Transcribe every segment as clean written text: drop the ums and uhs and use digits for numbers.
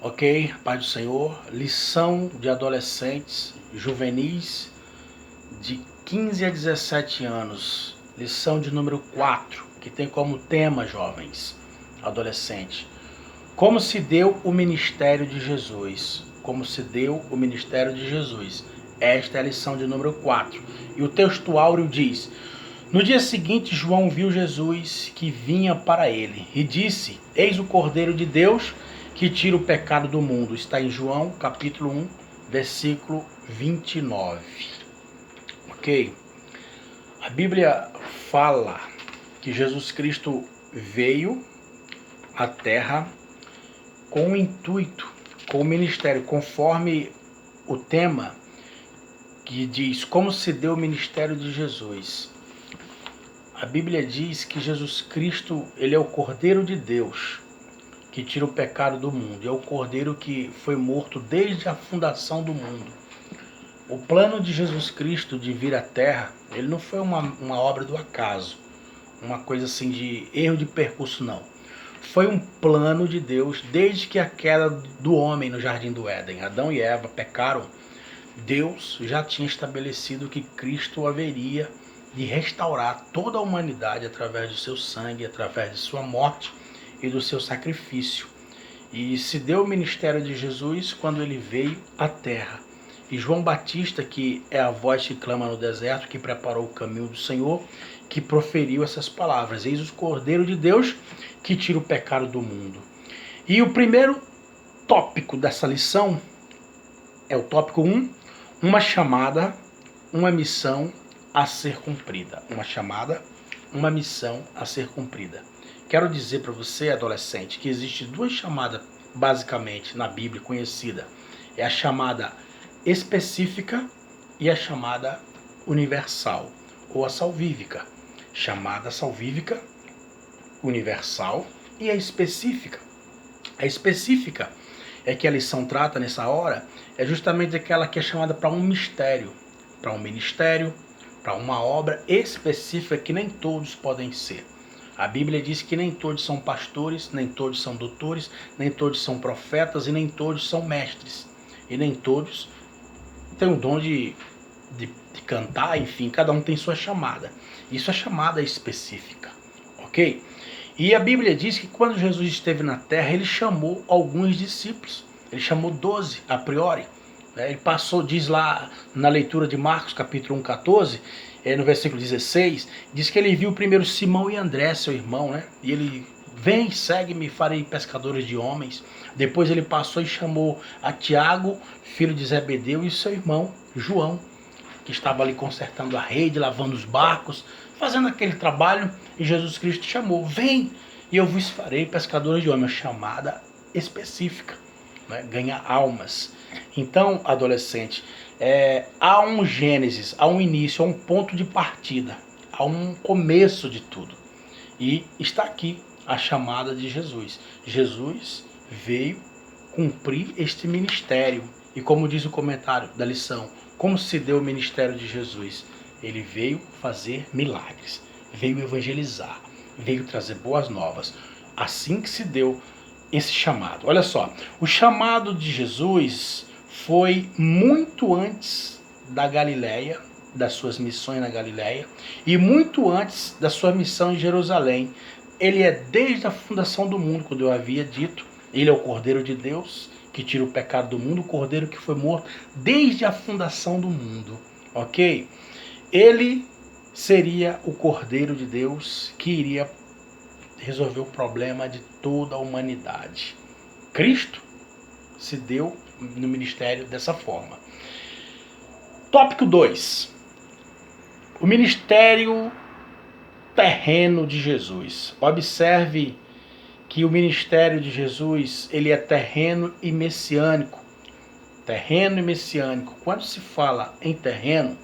Ok, Pai do Senhor, lição de adolescentes, juvenis de 15 a 17 anos, lição de número 4, que tem como tema, jovens, adolescentes, como se deu o ministério de Jesus, como se deu o ministério de Jesus. Esta é a lição de número 4, e o texto áureo diz: no dia seguinte, João viu Jesus que vinha para ele e disse: eis o Cordeiro de Deus que tira o pecado do mundo. Está em João, capítulo 1, versículo 29. Ok? A Bíblia fala que Jesus Cristo veio à Terra com o intuito, com o ministério, conforme o tema que diz como se deu o ministério de Jesus. A Bíblia diz que Jesus Cristo, ele é o Cordeiro de Deus, que tira o pecado do mundo. É o Cordeiro que foi morto desde a fundação do mundo. O plano de Jesus Cristo de vir à Terra, ele não foi uma obra do acaso, uma coisa assim de erro de percurso, não. Foi um plano de Deus desde que a queda do homem no Jardim do Éden. Adão e Eva pecaram. Deus já tinha estabelecido que Cristo haveria de restaurar toda a humanidade através do seu sangue, através de sua morte e do seu sacrifício. E se deu o ministério de Jesus quando ele veio à terra. E João Batista, que é a voz que clama no deserto, que preparou o caminho do Senhor, que proferiu essas palavras: eis o Cordeiro de Deus que tira o pecado do mundo. E o primeiro tópico dessa lição é o tópico 1, uma chamada, uma missão a ser cumprida. Uma chamada, uma missão a ser cumprida. Quero dizer para você, adolescente, que existe duas chamadas basicamente na Bíblia conhecida. É a chamada específica e a chamada universal, ou a salvífica. Chamada salvífica, universal e a específica. A específica é que a lição trata nessa hora, é justamente aquela que é chamada para um mistério, para um ministério, para uma obra específica que nem todos podem ser. A Bíblia diz que nem todos são pastores, nem todos são doutores, nem todos são profetas e nem todos são mestres. E nem todos têm o dom de cantar, enfim, cada um tem sua chamada. Isso é chamada específica, ok? E a Bíblia diz que quando Jesus esteve na terra, ele chamou alguns discípulos. Ele chamou 12 a priori. Ele passou, diz lá na leitura de Marcos, capítulo 1, 14, no versículo 16, diz que ele viu primeiro Simão e André, seu irmão, né? E ele: vem, segue-me, farei pescadores de homens. Depois ele passou e chamou a Tiago, filho de Zebedeu, e seu irmão, João, que estava ali consertando a rede, lavando os barcos, fazendo aquele trabalho. E Jesus Cristo chamou: vem, e eu vos farei pescadores de homens. Chamada específica, né? Ganhar almas. Então, adolescente, há um gênesis, há um início, há um ponto de partida, há um começo de tudo. E está aqui a chamada de Jesus. Jesus veio cumprir este ministério. E como diz o comentário da lição, como se deu o ministério de Jesus? Ele veio fazer milagres, veio evangelizar, veio trazer boas novas. Assim que se deu esse chamado. Olha só, o chamado de Jesus foi muito antes da Galileia, das suas missões na Galileia, e muito antes da sua missão em Jerusalém. Ele é desde a fundação do mundo, quando eu havia dito. Ele é o Cordeiro de Deus que tira o pecado do mundo, o Cordeiro que foi morto desde a fundação do mundo, ok? Ele seria o Cordeiro de Deus que iria resolver o problema de toda a humanidade. Cristo se deu no ministério dessa forma. Tópico 2. O ministério terreno de Jesus. Observe que o ministério de Jesus, ele é terreno e messiânico. Terreno e messiânico. Quando se fala em terreno,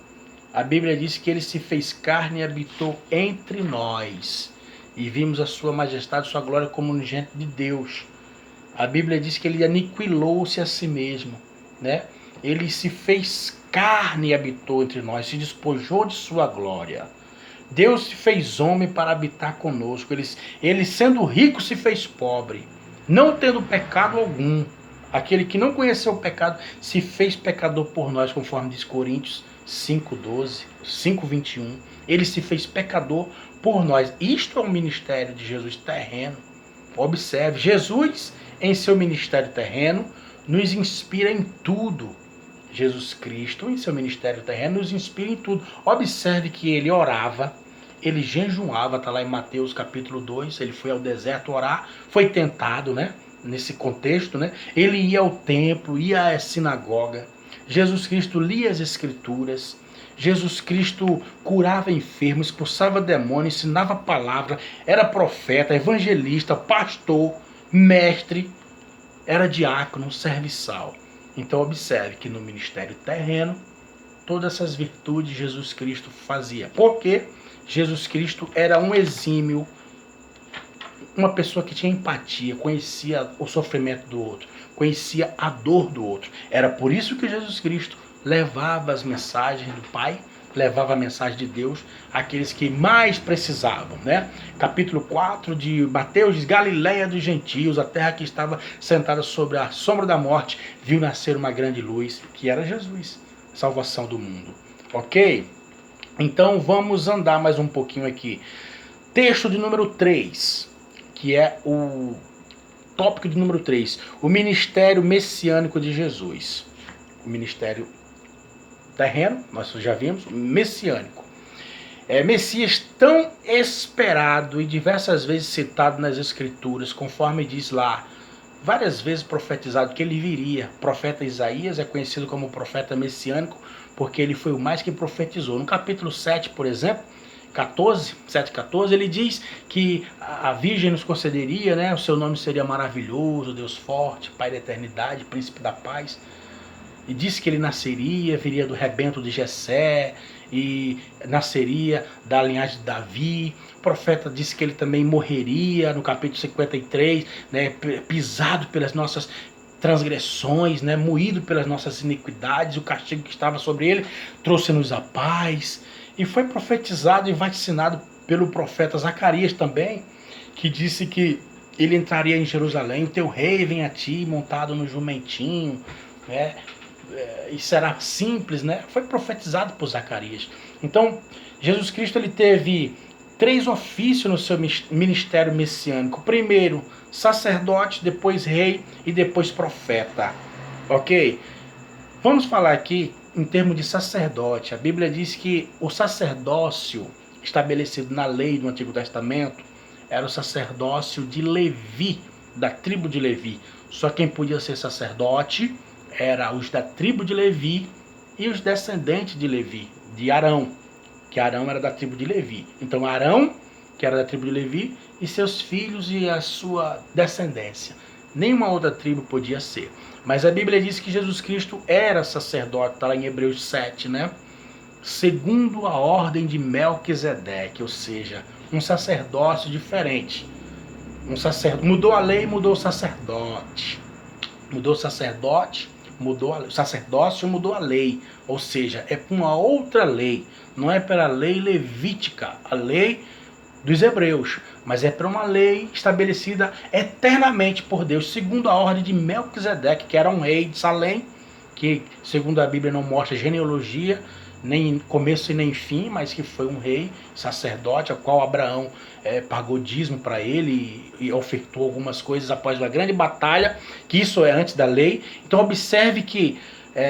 a Bíblia diz que ele se fez carne e habitou entre nós. E vimos a sua majestade, sua glória como unigênito de Deus. A Bíblia diz que ele aniquilou-se a si mesmo, né? Ele se fez carne e habitou entre nós, se despojou de sua glória. Deus se fez homem para habitar conosco. Ele sendo rico se fez pobre, não tendo pecado algum. aquele que não conheceu o pecado, se fez pecador por nós, conforme diz Coríntios 5:12, 5:21. Ele se fez pecador por nós. Isto é o ministério de Jesus terreno. Observe, Jesus em seu ministério terreno nos inspira em tudo. Jesus Cristo em seu ministério terreno nos inspira em tudo. Observe que ele orava, ele jejuava, está lá em Mateus capítulo 2, ele foi ao deserto orar, foi tentado, né? Nesse contexto, né? Ele ia ao templo, ia à sinagoga. Jesus Cristo lia as escrituras. Jesus Cristo curava enfermos, expulsava demônios, ensinava a palavra, era profeta, evangelista, pastor, mestre, era diácono, serviçal. Então observe que no ministério terreno, todas essas virtudes Jesus Cristo fazia. Porque Jesus Cristo era um exímio, uma pessoa que tinha empatia, conhecia o sofrimento do outro, conhecia a dor do outro. Era por isso que Jesus Cristo levava as mensagens do Pai, levava a mensagem de Deus àqueles que mais precisavam, né? Capítulo 4 de Mateus diz: Galileia dos gentios, a terra que estava sentada sobre a sombra da morte, viu nascer uma grande luz, que era Jesus, salvação do mundo. Ok? Então vamos andar mais um pouquinho aqui. Texto de número 3, que é o tópico de número 3, o ministério messiânico de Jesus. O ministério terreno, nós já vimos, messiânico. Messias tão esperado e diversas vezes citado nas escrituras, conforme diz lá, várias vezes profetizado que ele viria. O profeta Isaías é conhecido como profeta messiânico, porque ele foi o mais que profetizou. No capítulo 7, por exemplo, 7:14, ele diz que a Virgem nos concederia, né? O seu nome seria maravilhoso, Deus forte, Pai da eternidade, Príncipe da paz. E disse que ele nasceria, viria do rebento de Jessé, e nasceria da linhagem de Davi. O profeta disse que ele também morreria, no capítulo 53, né, pisado pelas nossas transgressões, né, moído pelas nossas iniquidades. O castigo que estava sobre ele trouxe-nos a paz. E foi profetizado e vacinado pelo profeta Zacarias também, que disse que ele entraria em Jerusalém, o teu rei vem a ti montado no jumentinho, né? E será simples, né? Foi profetizado por Zacarias. Então, Jesus Cristo ele teve 3 ofícios no seu ministério messiânico. Primeiro, sacerdote, depois rei e depois profeta. Ok? Vamos falar aqui em termos de sacerdote. A Bíblia diz que o sacerdócio estabelecido na lei do Antigo Testamento era o sacerdócio de Levi, da tribo de Levi. Só quem podia ser sacerdote era os da tribo de Levi e os descendentes de Levi, de Arão, que Arão era da tribo de Levi. Então Arão, que era da tribo de Levi, e seus filhos e a sua descendência. Nenhuma outra tribo podia ser. Mas a Bíblia diz que Jesus Cristo era sacerdote, está lá em Hebreus 7, né? Segundo a ordem de Melquisedeque, ou seja, um sacerdócio diferente. Mudou a lei, mudou o sacerdote. Mudou o sacerdote, o sacerdócio, mudou a lei. Ou seja, é uma outra lei. Não é pela lei levítica, a lei dos hebreus, mas é para uma lei estabelecida eternamente por Deus, segundo a ordem de Melquisedeque, que era um rei de Salém, que segundo a Bíblia não mostra genealogia, nem começo e nem fim, mas que foi um rei, sacerdote, ao qual Abraão pagou dízimo para ele e ofertou algumas coisas após uma grande batalha, que isso é antes da lei. Então observe que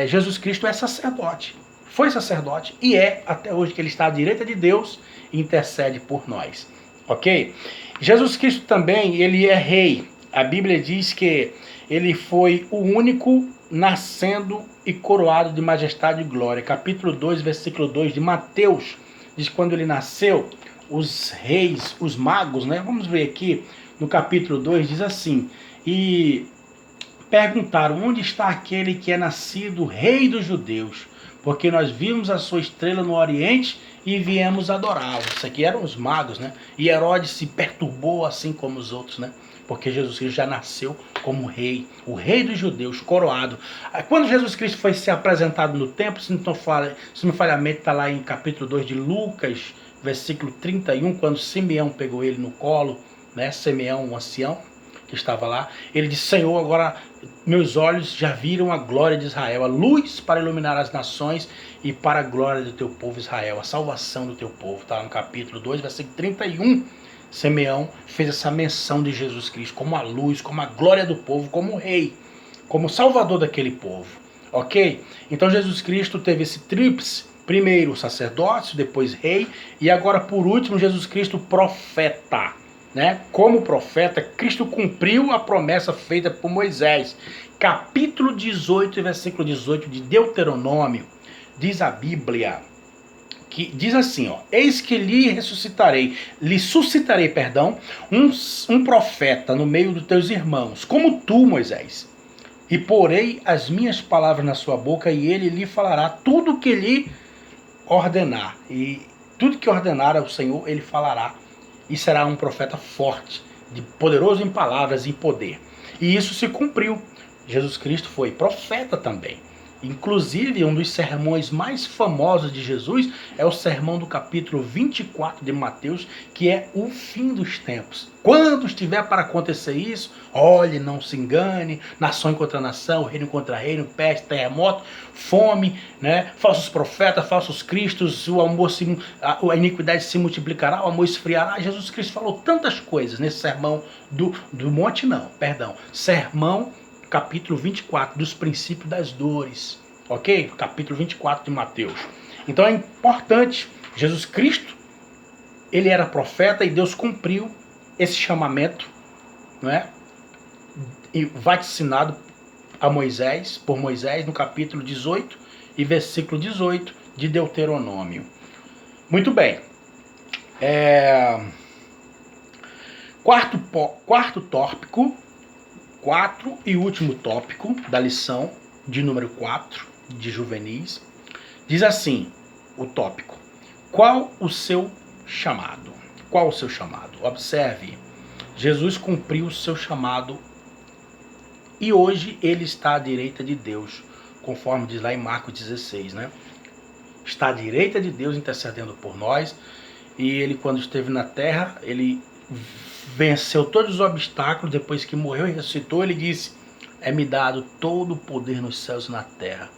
Jesus Cristo é sacerdote, foi sacerdote e é até hoje, que ele está à direita de Deus e intercede por nós, ok? Jesus Cristo também, ele é rei. A Bíblia diz que ele foi o único nascendo e coroado de majestade e glória. Capítulo 2, versículo 2 de Mateus, diz que quando ele nasceu, os reis, os magos, né? Vamos ver aqui no capítulo 2, diz assim: e perguntaram, onde está aquele que é nascido rei dos judeus? Porque nós vimos a sua estrela no oriente e viemos adorá-lo. Isso aqui eram os magos, né? E Herodes se perturbou assim como os outros, né? Porque Jesus Cristo já nasceu como rei, o rei dos judeus, coroado. Quando Jesus Cristo foi ser apresentado no templo, se não falha a mente, está lá em capítulo 2 de Lucas, versículo 31, quando Simeão pegou ele no colo, né? Simeão, um ancião, que estava lá. Ele disse: Senhor, agora meus olhos já viram a glória de Israel, a luz para iluminar as nações e para a glória do teu povo Israel, a salvação do teu povo. Está no capítulo 2, versículo 31. Simeão fez essa menção de Jesus Cristo como a luz, como a glória do povo, como o rei, como o salvador daquele povo. Ok? Então Jesus Cristo teve esse tríplice: primeiro sacerdócio, depois rei, e agora por último Jesus Cristo profeta. Né? Como profeta, Cristo cumpriu a promessa feita por Moisés. Capítulo 18, versículo 18 de Deuteronômio, diz a Bíblia, que diz assim, ó: eis que lhe suscitarei, um profeta no meio dos teus irmãos, como tu, Moisés. E porei as minhas palavras na sua boca, e ele lhe falará tudo o que lhe ordenar. E tudo que ordenar ao Senhor, ele falará. E será um profeta forte, poderoso em palavras e poder. E isso se cumpriu. Jesus Cristo foi profeta também. Inclusive, um dos sermões mais famosos de Jesus é o sermão do capítulo 24 de Mateus, que é o fim dos tempos. Quando estiver para acontecer isso, olhe, não se engane, nação contra nação, reino contra reino, peste, terremoto, fome, né? Falsos profetas, falsos cristos, a iniquidade se multiplicará, o amor esfriará. Jesus Cristo falou tantas coisas nesse sermão do monte, sermão capítulo 24, dos princípios das dores, ok? Capítulo 24 de Mateus. Então é importante, Jesus Cristo, ele era profeta e Deus cumpriu esse chamamento, não é? E vaticinado a Moisés, por Moisés, no capítulo 18 e versículo 18 de Deuteronômio. Muito bem. Quarto tópico, 4 e último tópico da lição de número 4 de Juvenis, diz assim o tópico: qual o seu chamado? Qual o seu chamado? Observe, Jesus cumpriu o seu chamado e hoje ele está à direita de Deus, conforme diz lá em Marcos 16, né? Está à direita de Deus intercedendo por nós, e ele, quando esteve na terra, ele venceu todos os obstáculos. Depois que morreu e ressuscitou, ele disse: é-me dado todo o poder nos céus e na terra.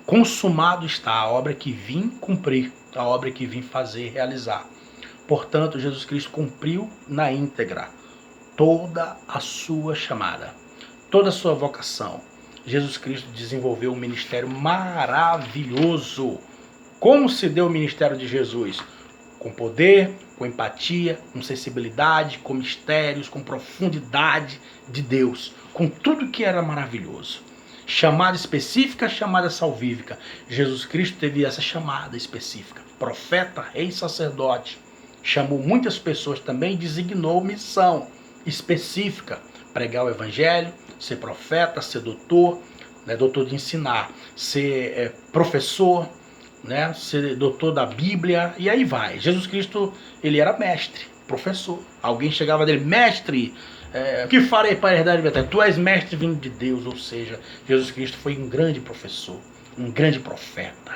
Consumado está a obra que vim cumprir, a obra que vim fazer e realizar. Portanto, Jesus Cristo cumpriu na íntegra toda a sua chamada, toda a sua vocação. Jesus Cristo desenvolveu um ministério maravilhoso. Como se deu o ministério de Jesus? Com poder, com empatia, com sensibilidade, com mistérios, com profundidade de Deus, com tudo que era maravilhoso. Chamada específica, chamada salvífica. Jesus Cristo teve essa chamada específica: profeta, rei, sacerdote. Chamou muitas pessoas também, designou missão específica: pregar o evangelho, ser profeta, ser doutor, né, doutor de ensinar, ser professor, né, ser doutor da Bíblia, e aí vai. Jesus Cristo, ele era mestre, professor. Alguém chegava dele: mestre, o que farei para herdar a vida? Tu és mestre vindo de Deus. Ou seja, Jesus Cristo foi um grande professor, um grande profeta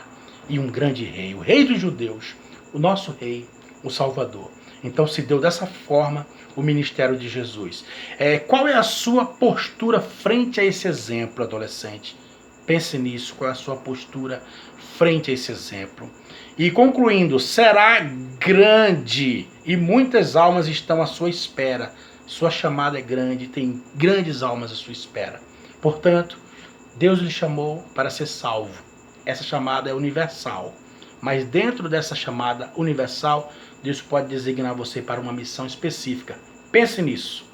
e um grande rei, o rei dos judeus, o nosso rei, o Salvador. Então se deu dessa forma o ministério de Jesus. Qual é a sua postura frente a esse exemplo, adolescente? Pense nisso, qual é a sua postura frente a esse exemplo? E concluindo, será grande e muitas almas estão à sua espera. Sua chamada é grande, tem grandes almas à sua espera. Portanto, Deus lhe chamou para ser salvo. Essa chamada é universal. Mas dentro dessa chamada universal, Deus pode designar você para uma missão específica. Pense nisso.